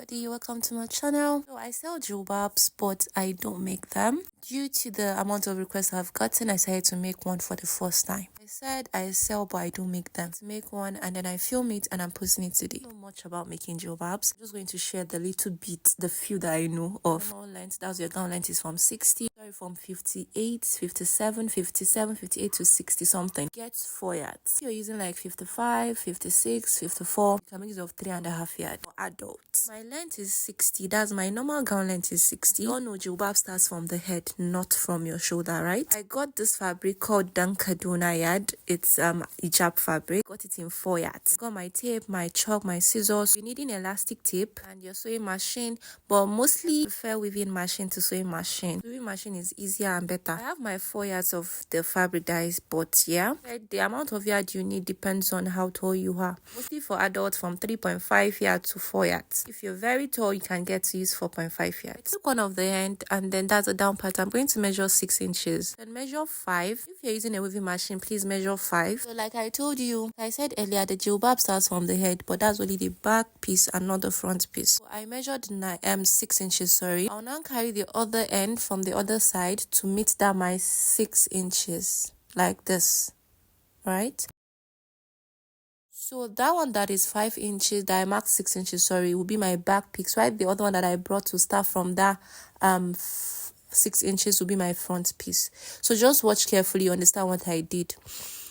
Everybody, welcome to my channel. So I sell jilbabs, but I don't make them. Due to the amount of requests I've gotten, I decided to make one for the first time. I said I sell, but I don't make them. To make one, and then I film it and I'm posting it today. I don't know much about making jilbabs. I'm just going to share the little bit, the few that I know of. Normal length, that's your gown length, is from 60, from 58, 57, 57, 58 to 60 something. Get 4 yards. If you're using like 55, 56, 54, you can make use of 3.5 yards for adults. My length is 60. That's my normal gown length is 60. You all know jilbab starts from the head, not from your shoulder, right? I got this fabric called Dan Kaduna yard. It's hijab fabric. Got it in 4 yards. Got my tape, my chalk, my scissors. You're needing elastic tape and your sewing machine, but mostly prefer weaving machine to sewing machine. Weaving machine is easier and better. I have my 4 yards of the fabric that is bought here. The amount of yard you need depends on how tall you are. Mostly for adults from 3.5 yards to 4 yards. If you're very tall, you can get to use 4.5 yards. I took one of the end and then that's a down part. I'm going to measure 6 inches. Then measure 5. If you're using a weaving machine, please measure 5. So like I told you, like I said earlier, the jilbab starts from the head, but that's only the back piece and not the front piece. So I measured 6 inches, sorry. I'll now carry the other end from the other side to meet that my 6 inches, like this, right? So that one that is 5 inches, that I marked 6 inches, sorry, will be my back piece, right? The other one that I brought to start from that 6 inches will be my front piece. So just watch carefully, understand what I did.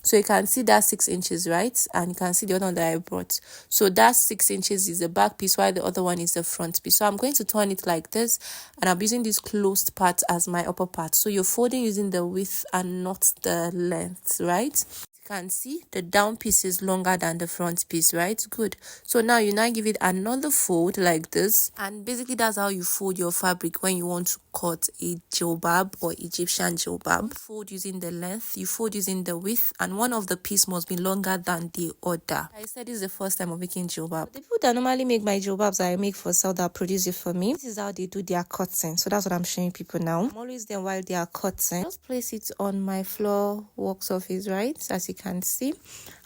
So you can see that 6 inches, right? And you can see the other one that I brought. So that 6 inches is the back piece, while the other one is the front piece. So I'm going to turn it like this, and I'm using this closed part as my upper part. So you're folding using the width and not the length, right? Can see the down piece is longer than the front piece, right? Good. So now you give it another fold like this, and basically that's how you fold your fabric when you want to cut a jilbab or Egyptian jilbab. You fold using the length, you fold using the width, and one of the piece must be longer than the other. I said this is the first time of making jilbab. The people that normally make my jilbabs I make for sale, that produce it for me, this is how they do their cutting. So that's what I'm showing people now. I'm always there while they are cutting. Just place it on my floor work surface, right? As you can see,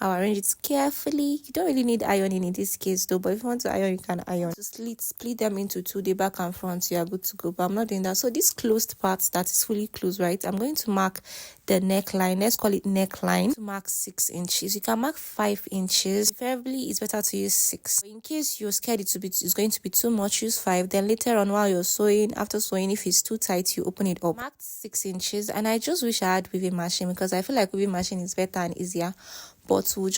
I'll arrange it carefully. You don't really need ironing in this case though, but if you want to iron, you can iron. To split them into 2, the back and front, you are good to go. But I'm not doing that. So this closed part that is fully closed, right? I'm going to mark the neckline. Let's call it neckline. To mark 6 inches. You can mark 5 inches. Preferably it's better to use 6. In case you're scared it's going to be too much, use 5. Then later on while you're sewing, after sewing, if it's too tight, you open it up. Marked 6 inches, and I just wish I had weaving machine, because I feel like weaving machine is better and easier. But you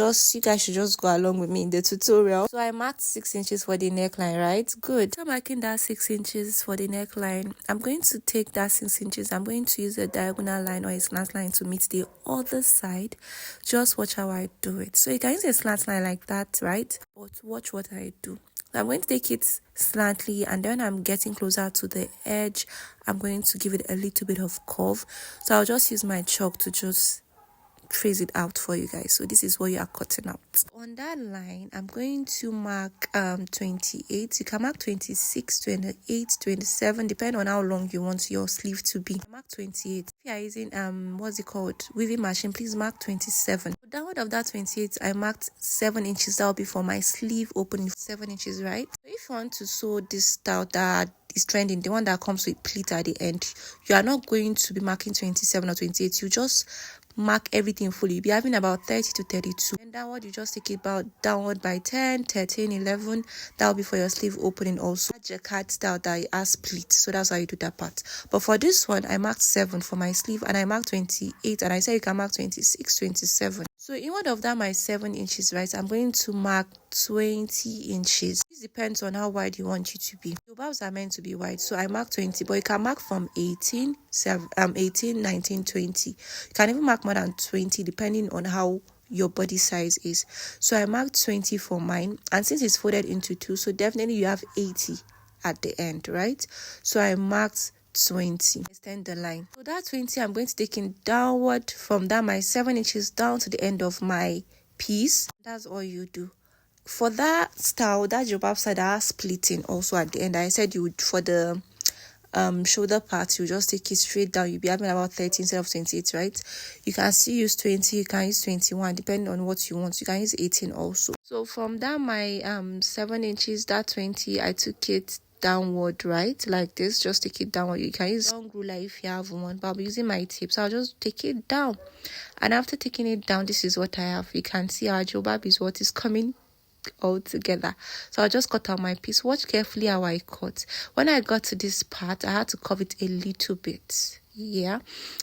guys should just go along with me in the tutorial. So I marked 6 inches for the neckline, right? Good. So I'm marking that 6 inches for the neckline. I'm going to take that 6 inches. I'm going to use a diagonal line or a slant line to meet the other side. Just watch how I do it. So you can use a slant line like that, right? But watch what I do. I'm going to take it slantly, and then I'm getting closer to the edge. I'm going to give it a little bit of curve. So I'll just use my chalk to just trace it out for you guys. So this is what you are cutting out. On that line, I'm going to mark 28. You can mark 26, 28, 27, depending on how long you want your sleeve to be. Mark 28. If you are using what's it called, weaving machine, please mark 27. Downward of that 28, I marked 7 inches. That will be for my sleeve opening. 7 inches, right? So if you want to sew this style that is trending, the one that comes with pleat at the end, you are not going to be marking 27 or 28. You just mark everything fully. You'll be having about 30 to 32. And downward, you just take it about downward by 10, 13, 11. That will be for your sleeve opening also. Jacquard style that has pleat. So that's how you do that part. But for this one, I marked 7 for my sleeve, and I marked 28, and I said you can mark 26, 27. So inward of that, my 7 inches, right, I'm going to mark 20 inches. This depends on how wide you want you to be. Your bobs are meant to be wide, so I mark 20, but you can mark from 18, 19, 20. You can even mark more than 20 depending on how your body size is. So I marked 20 for mine, and since it's folded into 2, so definitely you have 80 at the end, right? So I marked 20. Extend the line. So that 20, I'm going to take it downward from that my 7 inches down to the end of my piece. That's all you do. For that style, that jilbab side, that has splitting also at the end. I said you would, for the shoulder part, you just take it straight down. You'll be having about 30 instead of 28, right? You can still use 20, you can use 21, depending on what you want. You can use 18 also. So from that, my 7 inches, that 20, I took it downward, right, like this. Just take it downward. You can use long ruler if you have one, but I'll be using my tape, so I'll just take it down. And after taking it down, this is what I have. You can see our jilbab is what is coming all together. So I'll just cut out my piece. Watch carefully how I cut. When I got to this part, I had to curve it a little bit. Yeah,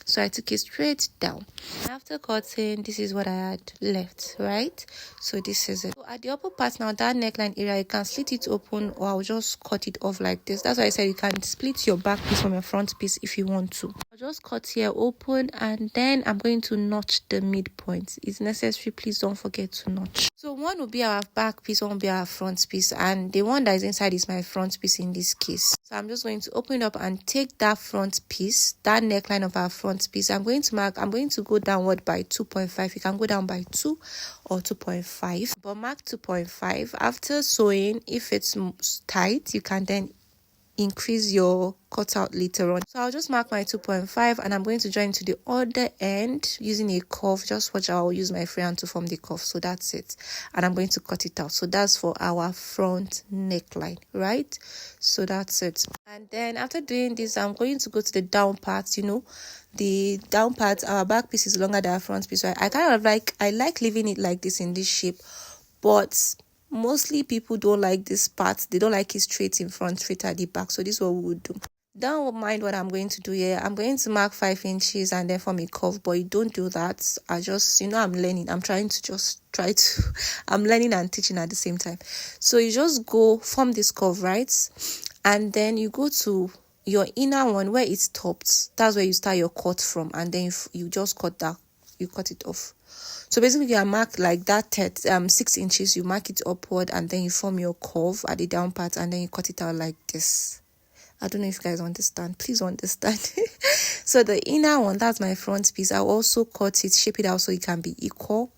so I took it straight down. After cutting, this is what I had left, right? So this is it. So at the upper part now, that neckline area, you can slit it open, or I'll just cut it off like this. That's why I said you can split your back piece from your front piece if you want to. I'll just cut here open, and then I'm going to notch the midpoint. It's necessary, please don't forget to notch. So one will be our back piece, one will be our front piece, and the one that is inside is my front piece in this case. So I'm just going to open it up and take that front piece, that neckline of our front piece. I'm going to go downward by 2.5. You can go down by 2 or 2.5, but mark 2.5. After sewing, if it's tight, you can then increase your cutout later on. So I'll just mark my 2.5, and I'm going to join to the other end using a curve. Just watch, I'll use my freehand to form the curve. So that's it, and I'm going to cut it out. So that's for our front neckline, right? So that's it. And then after doing this, I'm going to go to the down part. The down part, our back piece is longer than our front piece, so I like leaving it like this in this shape, but mostly people don't like this part. They don't like it straight in front, straight at the back. So this is what we would do. Don't mind what I'm going to do here. I'm going to mark 5 inches and then form a curve, but you don't do that. I just, I'm learning. I'm learning and teaching at the same time. So you just go form this curve, right? And then you go to your inner one where it stops. That's where you start your cut from, and then you just cut that. You cut it off. So basically, you mark like that 6 inches, you mark it upward, and then you form your curve at the down part, and then you cut it out like this. I don't know if you guys understand. Please understand. So the inner one, that's my front piece. I'll also cut it, shape it out so it can be equal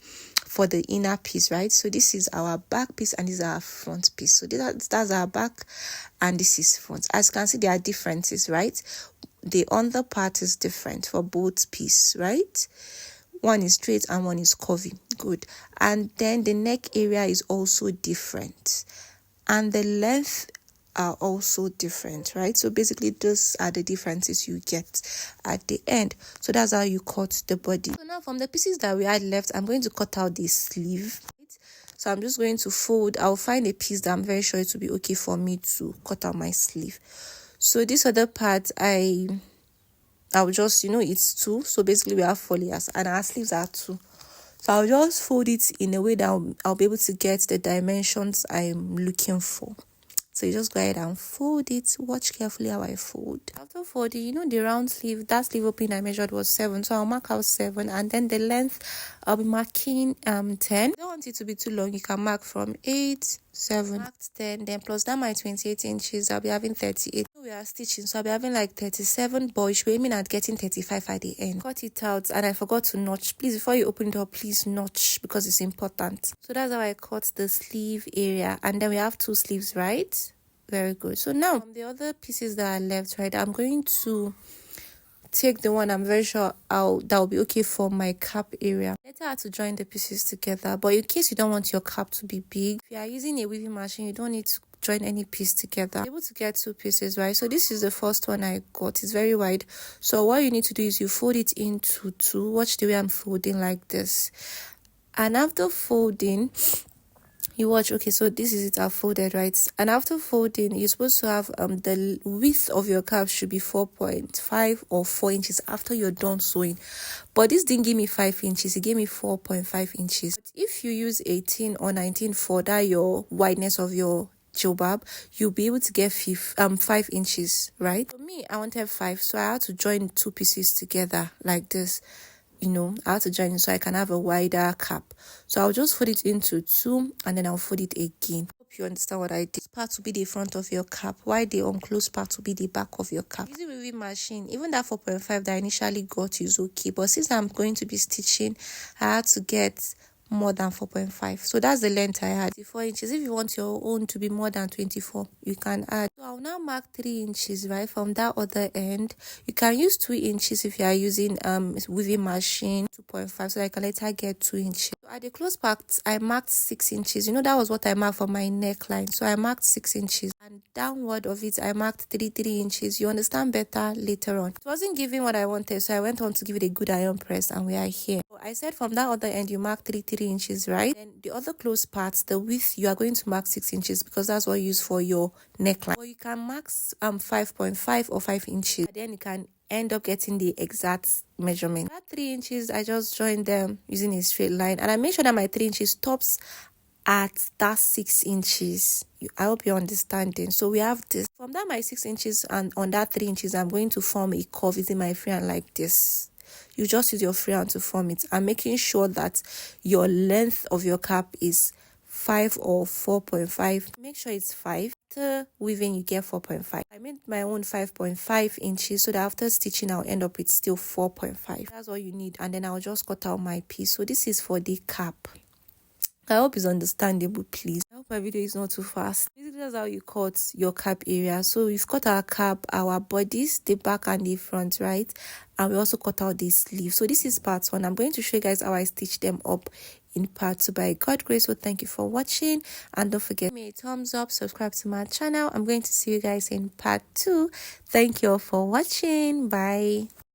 for the inner piece, right? So this is our back piece, and this is our front piece. So that's our back, and this is front. As you can see, there are differences, right? The under part is different for both pieces, right? One is straight and one is curvy. Good. And then the neck area is also different, and the length are also different, right? So basically, those are the differences you get at the end. So that's how you cut the body. So now from the pieces that we had left, I'm going to cut out the sleeve. So I'm just going to fold. I'll find a piece that I'm very sure it will be okay for me to cut out my sleeve. So this other part, I'll just, it's 2. So basically we have 4 layers and our sleeves are 2. So I'll just fold it in a way that I'll be able to get the dimensions I'm looking for. So you just go ahead and fold it. Watch carefully how I fold. After folding, the round sleeve, that sleeve opening I measured was 7. So I'll mark out 7, and then the length, I'll be marking 10. If you don't want it to be too long, you can mark from 8, 7, marked 10, then plus that my 28 inches, I'll be having 38. We are stitching, so I'll be having like 37, but you should be aiming at getting 35 at the end. Cut it out, and I forgot to notch. Please, before you open it up, please notch, because it's important. So that's how I cut the sleeve area, and then we have 2 sleeves, right? Very good. So now from the other pieces that are left, right, I'm going to take the one I'm very sure that will be okay for my cap area. Later I have to join the pieces together, but in case you don't want your cap to be big, if you are using a weaving machine, you don't need to join any piece together. You're able to get 2 pieces, right? So this is the first one I got. It's very wide. So what you need to do is you fold it into 2. Watch the way I'm folding like this. And after folding, you watch. Okay, so this is it. I've folded, right? And after folding, you're supposed to have the width of your cap should be 4.5 or 4 inches after you're done sewing. But this didn't give me 5 inches. It gave me 4.5 inches. But if you use 18 or 19 for that your wideness of your jilbab, you'll be able to get 5 inches, right? For me, I wanted 5, so I had to join 2 pieces together like this. I have to join it so I can have a wider cap. So I'll just fold it into 2, and then I'll fold it again. Hope you understand what I did. This part will be the front of your cap, while the unclosed part will be the back of your cap. Using weaving machine, even that 4.5 that I initially got is okay, but since I'm going to be stitching, I had to get more than 4.5. So that's the length I had, 4 inches. If you want your own to be more than 24, you can add. So I'll now mark 3 inches right from that other end. You can use 2 inches if you are using weaving machine 2.5, so I can later get 2 inches. So at the close part, I marked 6 inches. You know, that was what I marked for my neckline. So I marked 6 inches, and downward of it I marked 3 inches. You understand better later on. It wasn't giving what I wanted, so I went on to give it a good iron press, and we are here. So I said from that other end you mark 3 inches, right? And the other close parts, the width, you are going to mark 6 inches because that's what you use for your neckline. Or you can mark 5.5 or 5 inches, and then you can end up getting the exact measurement. That 3 inches, I just joined them using a straight line, and I made sure that my 3 inches stops at that 6 inches. I hope you're understanding. So we have this. From that my 6 inches, and on that 3 inches, I'm going to form a curve using my freehand like this. You just use your freehand to form it. I'm making sure that your length of your cap is 5 or 4.5. Make sure it's 5. After weaving, you get 4.5. I made my own 5.5 inches, so that after stitching, I'll end up with still 4.5. That's all you need. And then I'll just cut out my piece. So this is for the cap. I hope it's understandable, please. I hope my video is not too fast. Basically, that's how you cut your cap area. So we've cut our cap, our bodies, the back and the front, right? And we also cut out the sleeve. So this is part 1. I'm going to show you guys how I stitch them up in part 2 by God grace. So thank you for watching, and don't forget, give me a thumbs up, subscribe to my channel. I'm going to see you guys in part 2. Thank you all for watching. Bye.